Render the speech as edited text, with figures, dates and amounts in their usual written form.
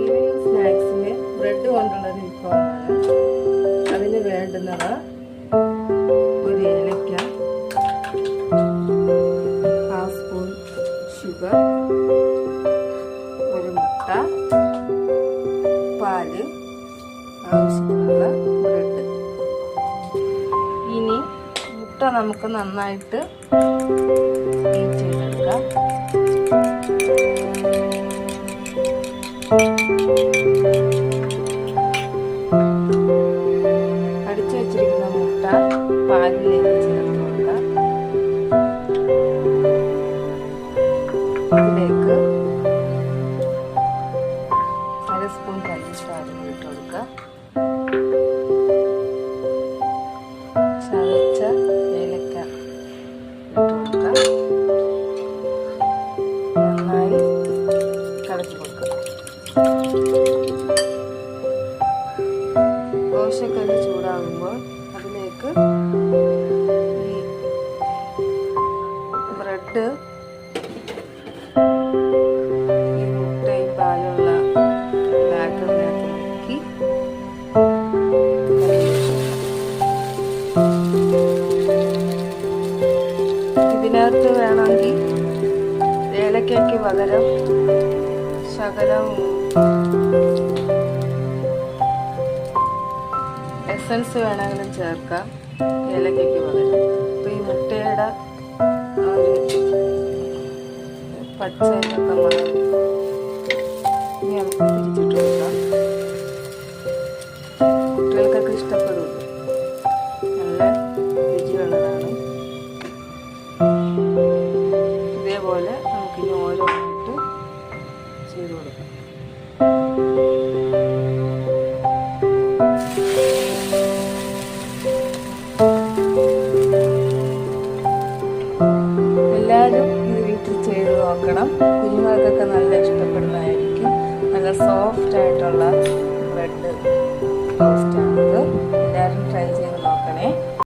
Evening സ്നാക്സിന് bread കൊണ്ടുള്ള ഒരു വിഭവമാണ്. അതിന് വേണ്ടുന്നത് ഒരു ഏലക്ക, 1/2 സ്പൂൺ ഷുഗർ, ഒരു മുട്ട, പാല്, ആവശ്യത്തിനുള്ള ബ്രെഡ്. ഇനി മുട്ട നമുക്ക് നന്നായിട്ട് ബീറ്റ് ചെയ്തെടുക്കാം. അടിച്ചു വെച്ചിരിക്കുന്ന മുട്ട പാലിലേക്ക് ചേർത്ത് കൊടുക്കാം. അതിലേക്ക് 1/2 സ്പൂൺ പഞ്ചസാര ഇട്ട് കൊടുക്കുക. ചതച്ച ഏലക്ക ഇട്ട് കൊടുക്കുക. നന്നായി കലക്കി കൊടുക്കുക. ദോശക്കല്ല് ചൂടാകുമ്പോൾ അതിലേക്ക് ഈ ബ്രെഡ്, ഈ മുട്ടയും പാലുള്ള ബാറ്ററിനകത്ത് മുക്കി ഇതിനകത്ത് വേണമെങ്കിൽ ഏലക്കയ്ക്ക് പകരം ശകലം എസൻസ് വേണമെങ്കിലും ചേർക്കാം ഏലക്കയ്ക്ക് പകരം. അപ്പോൾ ഈ മുട്ടയുടെ ഒരു പച്ചയൊക്കെ മണം ഇനി നമുക്ക് തിരിച്ചിട്ട് കൊടുക്കാം. കുട്ടികൾക്കൊക്കെ ഇഷ്ടപ്പെടുള്ളൂ. നല്ല രുചിയുള്ളതാണ്. ഇതേപോലെ നമുക്കിനി ഓരോന്നായിട്ട് ചെയ്ത് കൊടുക്കാം. എല്ലാവരും ഇത് വീട്ടിൽ ചെയ്ത് നോക്കണം. കുഞ്ഞുങ്ങൾക്കൊക്കെ നല്ല ഇഷ്ടപ്പെടുന്നതായിരിക്കും. നല്ല സോഫ്റ്റ് ആയിട്ടുള്ള ബ്രെഡ് ടോസ്റ്റാണിത്. എല്ലാവരും ട്രൈ ചെയ്ത് നോക്കണേ.